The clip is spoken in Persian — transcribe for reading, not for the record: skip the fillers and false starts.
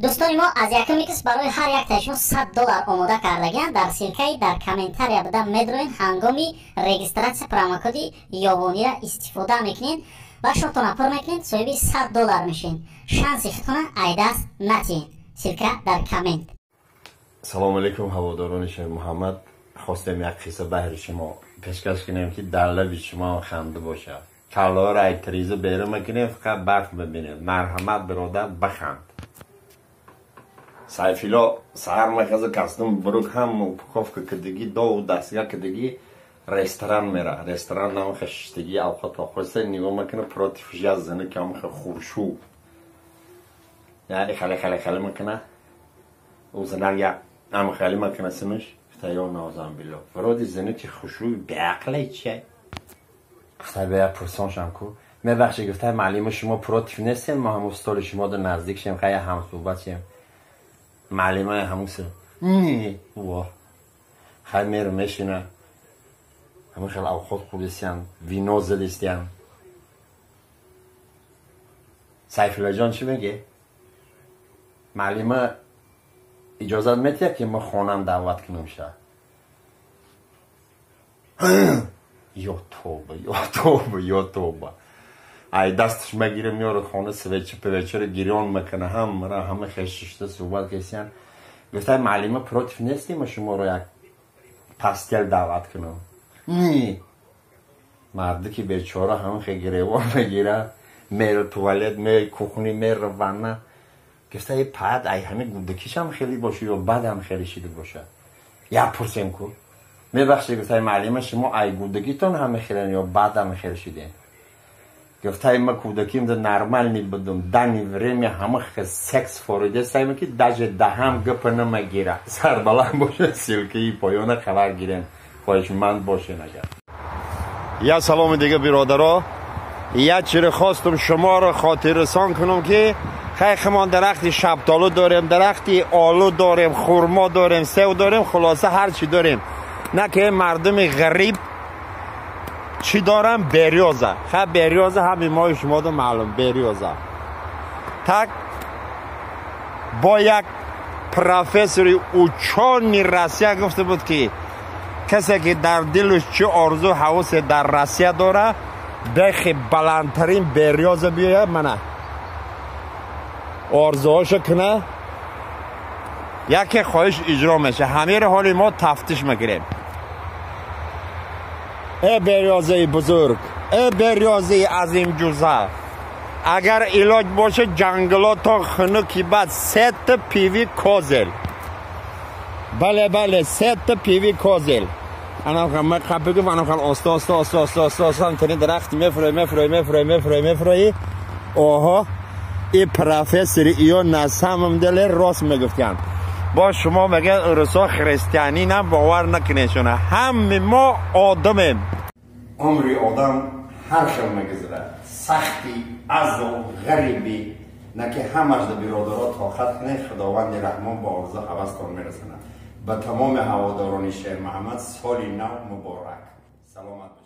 دوستان ما از یکم کس برای هر یک تایشون $100 آماده کردگیان در سیرکای در کامنتر یا بدم میدروین هنگامی رجیستراسیون پروموکودی یابانی را استفاده میکنین و شرطونه پر میکنین صاحب $100 میشین. شانسی خودتون ایدست نتین. سیرکا در کامنت. سلام علیکم هواداران شهر محمد. خواستم یک قصه بهر شما پیشکش کنیم که در لب شما خنده باشه. کلا را یک تریزه بیرون میکنیم فقط برف ببینید. مرحمت برادر بخند. سایفیلا سهر مخزه کستم بروک هم پکوف که کدگی دو دستگاه کدگی رستوران میره. رستوران نام خشتگی اوقات آخرسته نگاه میکنه پروتیفیجی از زنه که هم خورشو یعنی خالی میکنه او زنه یا هم خالی میکنه سنوش فتایو نازم بیلو برادی زنه که خوشوی بعقله چه اختر به یک پرسان شم کو میبخشه گفته معلم شما پروتیف نیستیم ما هم استاد شما در نزدیک شیم خیلی هم صحبت شیم معلمه همون سر نه واه خیلی میره میشینه همون خیلی اوقات خودستیم وینو زدستیم سیفالله جان چی میگه؟ معلمه اجازت میتیه که ما خونم دعوت کنم شه یا توبه ای دستش مگیره میاره خانه سویچه پویچه رو گیریان میکنه همه خششته صحبت کسیان گفته معلمه پروتیف نیستیم و شما رو یک پستیل دعوت کنم نه مرده که بیچاره همه خیلی گریوان میگیره میره توالت میره کوخونی میره ونه گفته ای پد ای همه گودکیش هم خیلی باشه یا بد هم خیلی شده باشه یا پرسیم کن میبخشه گفته معلمه شما ای گودکیتون همه خیلی یا بد هم خیلی شده گفته ما کودکیم در نرمال می بدم دنی ورمی همه خیلی سکس فوریده سایمه که دهم گپ نمیگیره سر بلند باشه سیلکهی پایان خبر گیرن خواهشمند باشه نگر یا سلام دیگه برادرها یا چیره خواستم شما رو خاطر رسان کنم که خیلی ما درخت شبتالو داریم درخت آلو داریم خورما داریم سیب داریم خلاصه هر چی داریم نه که مردم غریب چی دارم بریازه خب بریازه همین ماه شما دو معلوم بریازه تک با یک پروفسوری اوچانی روسیه گفته بود که کسی که در دلش چه آرزو حواس در روسیه داره بخی بلندترین بریازه بیایه منه آرزوهاشو کنه یکی خواهش اجرا میشه همه رو حالی ما تفتیش میگیریم ای بریازه بزرگ ای بریازه عظیم جوزه اگر علاج باشه جنگلات تا خنکی بعد 3 پیوی کوزل بله 3 پیوی کوزل انا خم خب بگم انا خم آستا تنی درخت میفروی اوها ای پروفسور ایو نسامم دل راست میگفتن با شما مگه رسا خریستیانی نه باور نکنیشونه هم ما آدمیم عمری آدم هر شب مگذره سختی از و غریبی نه که همش در برادرات طاقت کنه خداوند رحمان با عرض حوستان میرسنه به تمام هواداران شهر محمد سال نو مبارک سلامت